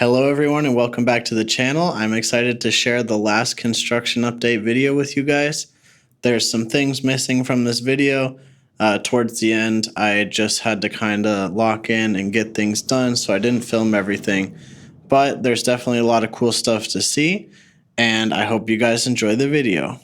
Hello everyone and welcome back to the channel. I'm excited to share the last construction update video with you guys. There's some things missing from this video. Towards the end, I just had to kind of lock in and get things done, so I didn't film everything. But there's definitely a lot of cool stuff to see, and I hope you guys enjoy the video.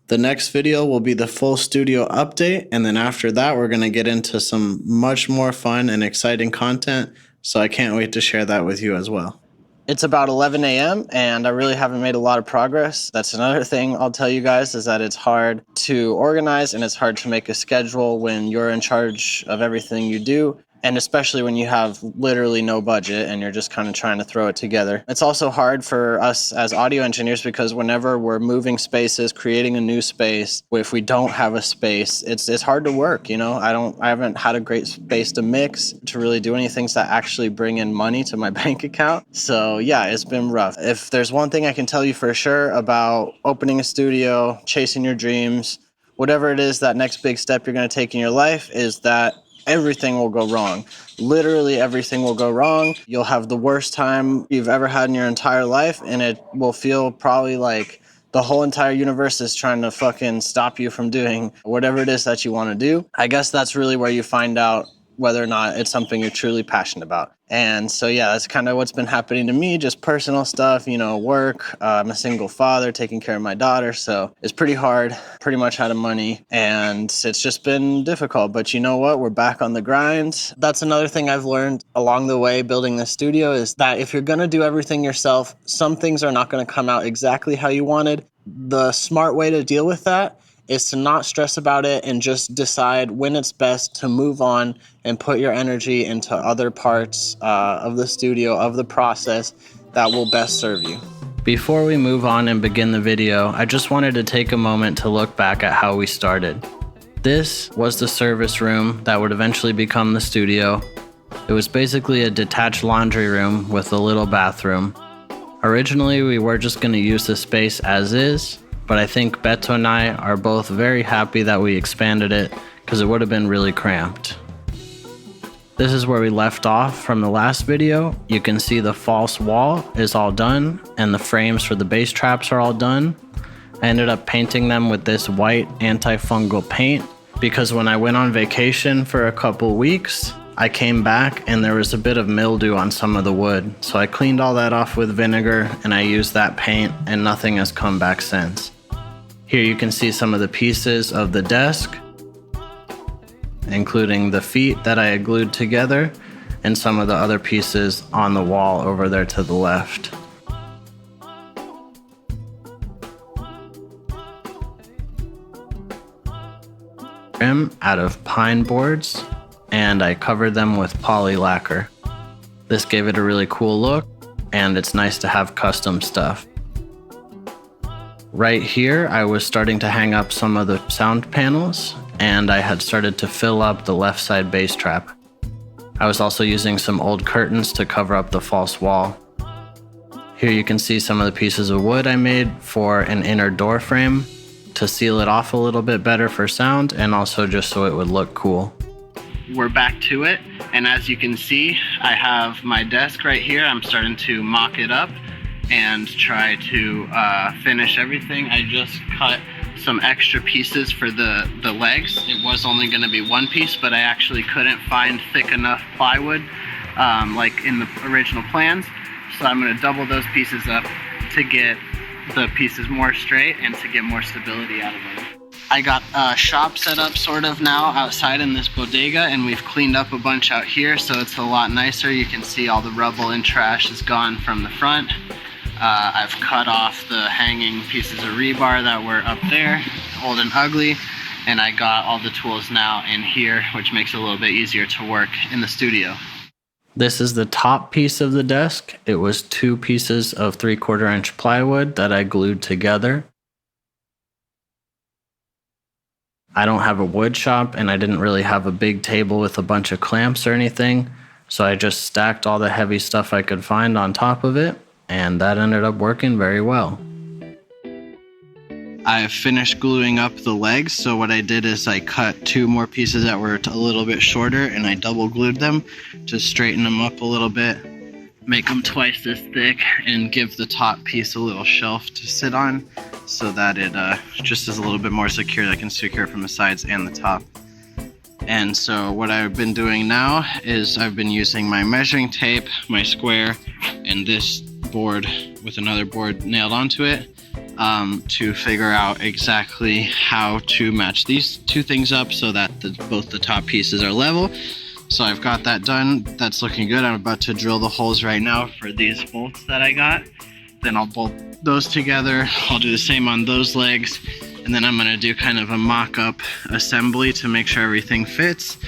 The next video will be the full studio update, and then after that we're going to get into some much more fun and exciting content, so I can't wait to share that with you as well. It's about 11 a.m. and I really haven't made a lot of progress. That's another thing I'll tell you guys, is that it's hard to organize and it's hard to make a schedule when you're in charge of everything you do. And especially when you have literally no budget and you're just kind of trying to throw it together. It's also hard for us as audio engineers because whenever we're moving spaces, creating a new space, if we don't have a space, it's hard to work, you know? I haven't had a great space to mix, to really do anything that actually bring in money to my bank account. So yeah, it's been rough. If there's one thing I can tell you for sure about opening a studio, chasing your dreams, whatever it is, that next big step you're going to take in your life, is that everything will go wrong. Literally everything will go wrong. You'll have the worst time you've ever had in your entire life, and it will feel probably like the whole entire universe is trying to fucking stop you from doing whatever it is that you want to do. I guess that's really where you find out whether or not it's something you're truly passionate about. And so yeah, that's kind of what's been happening to me, just personal stuff, you know, work. I'm a single father taking care of my daughter, so it's pretty hard, pretty much out of money, and it's just been difficult. But you know what, we're back on the grind. That's another thing I've learned along the way building this studio, is that if you're gonna do everything yourself, some things are not gonna come out exactly how you wanted. The smart way to deal with that is to not stress about it and just decide when it's best to move on and put your energy into other parts of the studio, of the process that will best serve you. Before we move on and begin the video, I just wanted to take a moment to look back at how we started. This was the service room that would eventually become the studio. It was basically a detached laundry room with a little bathroom. Originally, we were just going to use the space as is, but I think Beto and I are both very happy that we expanded it, because it would have been really cramped. This is where we left off from the last video. You can see the false wall is all done and the frames for the bass traps are all done. I ended up painting them with this white antifungal paint because when I went on vacation for a couple weeks, I came back and there was a bit of mildew on some of the wood. So I cleaned all that off with vinegar and I used that paint, and nothing has come back since. Here you can see some of the pieces of the desk, including the feet that I had glued together and some of the other pieces on the wall over there to the left. Trim out of pine boards, and I covered them with poly lacquer. This gave it a really cool look, and it's nice to have custom stuff. Right here, I was starting to hang up some of the sound panels, and I had started to fill up the left side bass trap. I was also using some old curtains to cover up the false wall. Here you can see some of the pieces of wood I made for an inner door frame to seal it off a little bit better for sound, and also just so it would look cool. We're back to it, and as you can see, I have my desk right here. I'm starting to mock it up and try to finish everything. I just cut some extra pieces for the legs. It was only going to be one piece, but I actually couldn't find thick enough plywood like in the original plans. So I'm going to double those pieces up to get the pieces more straight and to get more stability out of them. I got a shop set up sort of now outside in this bodega, and we've cleaned up a bunch out here, so it's a lot nicer. You can see all the rubble and trash is gone from the front. I've cut off the hanging pieces of rebar that were up there, old and ugly, and I got all the tools now in here, which makes it a little bit easier to work in the studio. This is the top piece of the desk. It was 2 pieces of 3/4 inch plywood that I glued together. I don't have a wood shop, and I didn't really have a big table with a bunch of clamps or anything, so I just stacked all the heavy stuff I could find on top of it, and that ended up working very well. I finished gluing up the legs, so what I did is I cut 2 more pieces that were a little bit shorter and I double glued them to straighten them up a little bit, make them twice this thick and give the top piece a little shelf to sit on so that it just is a little bit more secure. I can secure from the sides and the top. And so what I've been doing now is I've been using my measuring tape, my square, and this board with another board nailed onto it to figure out exactly how to match these two things up so that both the top pieces are level. So I've got that done. That's looking good. I'm about to drill the holes right now for these bolts that I got. Then I'll bolt those together. I'll do the same on those legs. And then I'm gonna do kind of a mock-up assembly to make sure everything fits.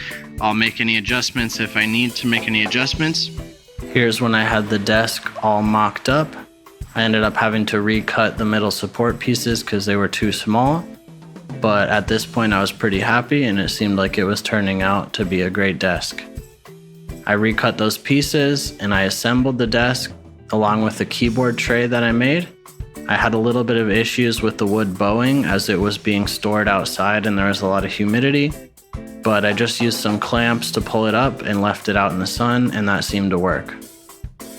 I'll make any adjustments if I need to make any adjustments. Here's when I had the desk all mocked up. I ended up having to recut the middle support pieces because they were too small. But at this point I was pretty happy and it seemed like it was turning out to be a great desk. I recut those pieces and I assembled the desk along with the keyboard tray that I made. I had a little bit of issues with the wood bowing as it was being stored outside and there was a lot of humidity, but I just used some clamps to pull it up and left it out in the sun and that seemed to work.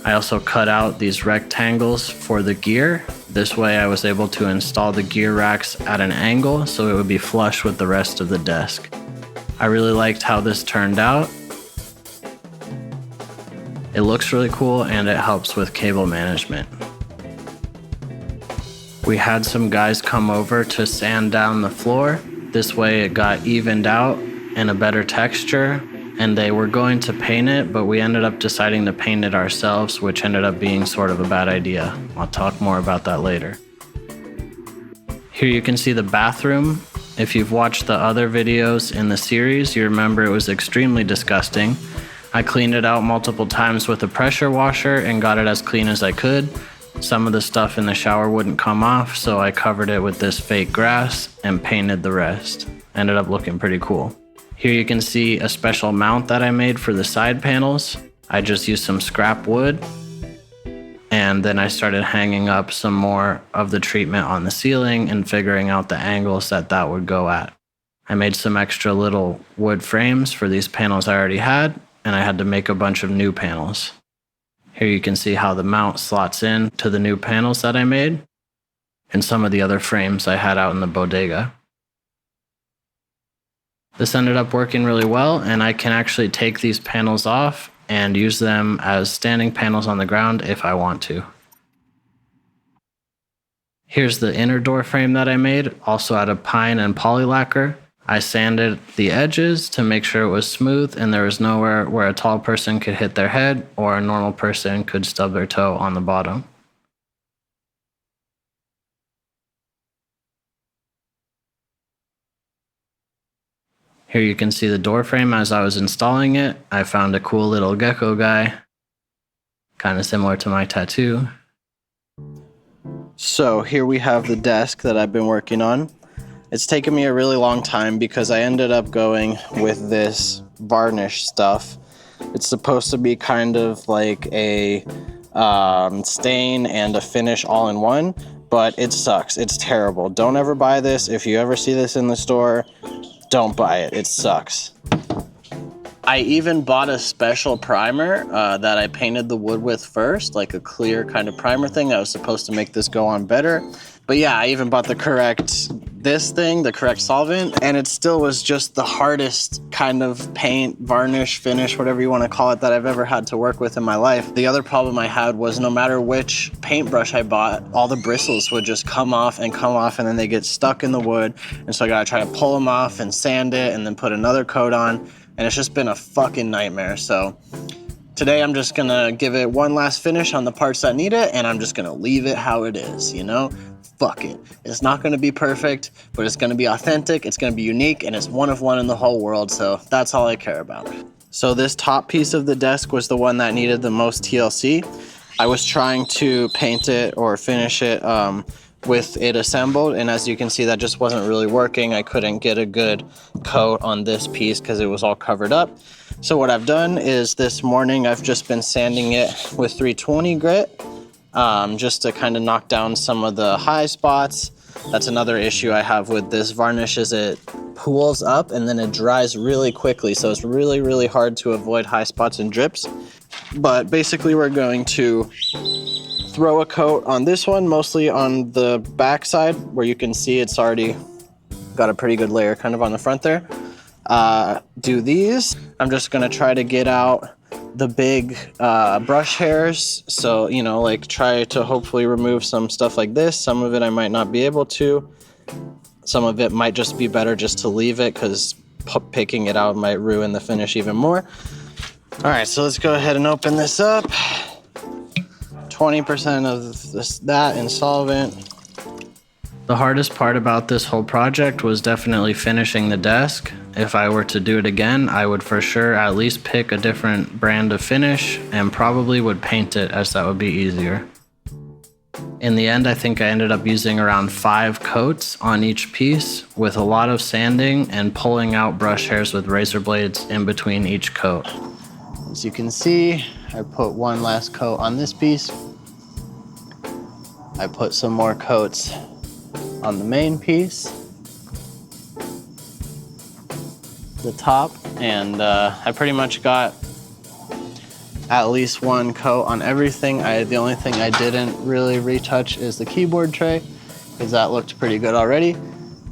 I also cut out these rectangles for the gear. This way I was able to install the gear racks at an angle so it would be flush with the rest of the desk. I really liked how this turned out. It looks really cool and it helps with cable management. We had some guys come over to sand down the floor. This way it got evened out and a better texture. And they were going to paint it, but we ended up deciding to paint it ourselves, which ended up being sort of a bad idea. I'll talk more about that later. Here you can see the bathroom. If you've watched the other videos in the series, you remember it was extremely disgusting. I cleaned it out multiple times with a pressure washer and got it as clean as I could. Some of the stuff in the shower wouldn't come off, so I covered it with this fake grass and painted the rest. Ended up looking pretty cool. Here you can see a special mount that I made for the side panels. I just used some scrap wood and then I started hanging up some more of the treatment on the ceiling and figuring out the angles that would go at. I made some extra little wood frames for these panels I already had and I had to make a bunch of new panels. Here you can see how the mount slots in to the new panels that I made and some of the other frames I had out in the bodega. This ended up working really well and I can actually take these panels off and use them as standing panels on the ground if I want to. Here's the inner door frame that I made, also out of pine and poly lacquer. I sanded the edges to make sure it was smooth and there was nowhere where a tall person could hit their head or a normal person could stub their toe on the bottom. Here you can see the door frame as I was installing it. I found a cool little gecko guy, kind of similar to my tattoo. So here we have the desk that I've been working on. It's taken me a really long time because I ended up going with this varnish stuff. It's supposed to be kind of like a stain and a finish all in one, but it sucks. It's terrible. Don't ever buy this. If you ever see this in the store, don't buy it. It sucks. I even bought a special primer that I painted the wood with first, like a clear kind of primer thing that was supposed to make this go on better. But yeah, I even bought the correct solvent, and it still was just the hardest kind of paint, varnish, finish, whatever you want to call it, that I've ever had to work with in my life. The other problem I had was no matter which paintbrush I bought, all the bristles would just come off, and then they get stuck in the wood. And so I gotta try to pull them off and sand it and then put another coat on. And it's just been a fucking nightmare. So today I'm just gonna give it one last finish on the parts that need it, and I'm just gonna leave it how it is, you know? Fuck it. It's not gonna be perfect, but it's gonna be authentic, it's gonna be unique, and it's one of one in the whole world, so that's all I care about. So this top piece of the desk was the one that needed the most TLC. I was trying to paint it or finish it with it assembled, and as you can see, that just wasn't really working. I couldn't get a good coat on this piece because it was all covered up. So what I've done is this morning I've just been sanding it with 320 grit just to kind of knock down some of the high spots. That's another issue I have with this varnish, is it pools up and then it dries really quickly, so it's really hard to avoid high spots and drips. But basically we're going to throw a coat on this one, mostly on the back side where you can see it's already got a pretty good layer kind of on the front there. Do these. I'm just gonna try to get out the big brush hairs. So, you know, like try to hopefully remove some stuff like this. Some of it I might not be able to. Some of it might just be better just to leave it because picking it out might ruin the finish even more. All right, so let's go ahead and open this up. 20% of that in solvent. The hardest part about this whole project was definitely finishing the desk. If I were to do it again, I would for sure at least pick a different brand of finish and probably would paint it, as that would be easier. In the end, I think I ended up using around 5 coats on each piece with a lot of sanding and pulling out brush hairs with razor blades in between each coat. As you can see, I put one last coat on this piece. I put some more coats on the main piece, the top, and I pretty much got at least one coat on everything. The only thing I didn't really retouch is the keyboard tray, because that looked pretty good already,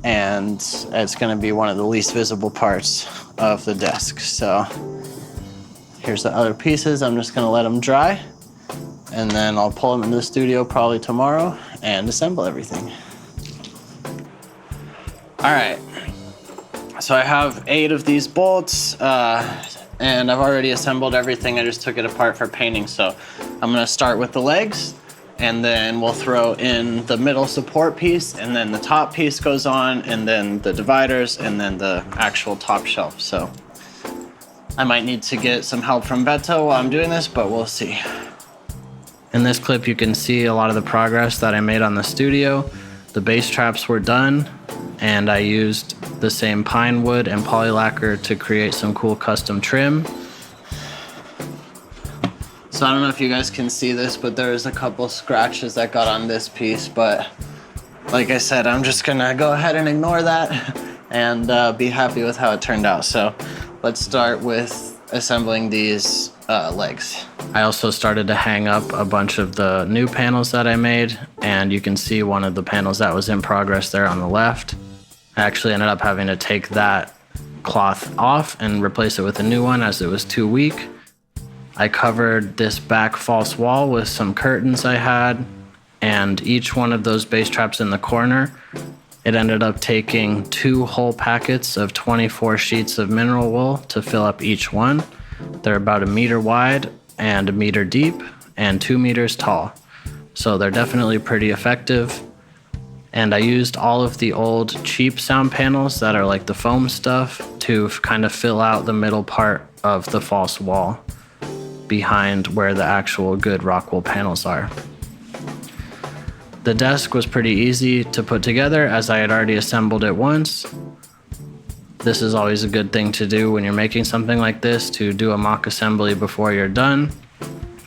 and it's going to be one of the least visible parts of the desk. So here's the other pieces. I'm just going to let them dry, and then I'll pull them into the studio probably tomorrow and assemble everything. All right, so I have 8 of these bolts, and I've already assembled everything. I just took it apart for painting. So I'm gonna start with the legs, and then we'll throw in the middle support piece, and then the top piece goes on, and then the dividers, and then the actual top shelf. So I might need to get some help from Beto while I'm doing this, but we'll see. In this clip, you can see a lot of the progress that I made on the studio. The base traps were done, and I used the same pine wood and poly lacquer to create some cool custom trim. So I don't know if you guys can see this, but there's a couple scratches that got on this piece, but like I said, I'm just gonna go ahead and ignore that and be happy with how it turned out. So let's start with assembling these legs. I also started to hang up a bunch of the new panels that I made, and you can see one of the panels that was in progress there on the left. I actually ended up having to take that cloth off and replace it with a new one as it was too weak. I covered this back false wall with some curtains I had, and each one of those base traps in the corner, it ended up taking 2 whole packets of 24 sheets of mineral wool to fill up each one. They're about 1 meter wide and 1 meter deep and 2 meters tall. So they're definitely pretty effective. And I used all of the old cheap sound panels that are like the foam stuff to kind of fill out the middle part of the false wall behind where the actual good Rockwool panels are. The desk was pretty easy to put together as I had already assembled it once. This is always a good thing to do when you're making something like this, to do a mock assembly before you're done.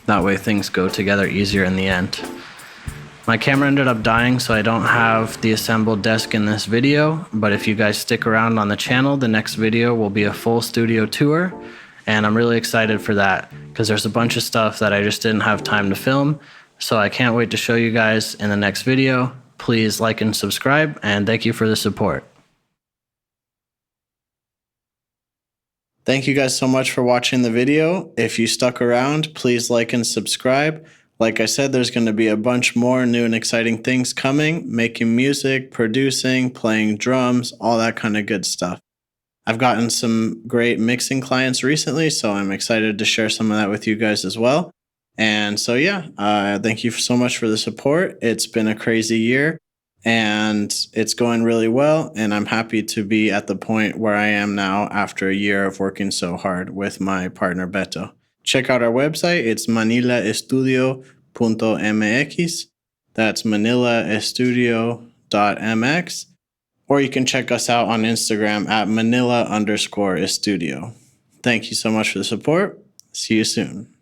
That way things go together easier in the end. My camera ended up dying, so I don't have the assembled desk in this video, but if you guys stick around on the channel, the next video will be a full studio tour, and I'm really excited for that because there's a bunch of stuff that I just didn't have time to film, so I can't wait to show you guys in the next video. Please like and subscribe, and thank you for the support. Thank you guys so much for watching the video. If you stuck around, please like and subscribe. Like I said, there's going to be a bunch more new and exciting things coming, making music, producing, playing drums, all that kind of good stuff. I've gotten some great mixing clients recently, so I'm excited to share some of that with you guys as well. And so yeah, thank you so much for the support. It's been a crazy year, and it's going really well, and I'm happy to be at the point where I am now after a year of working so hard with my partner Beto. Check out our website. It's manilaestudio.mx. That's manilaestudio.mx. Or you can check us out on Instagram at Manila_Estudio. Thank you so much for the support. See you soon.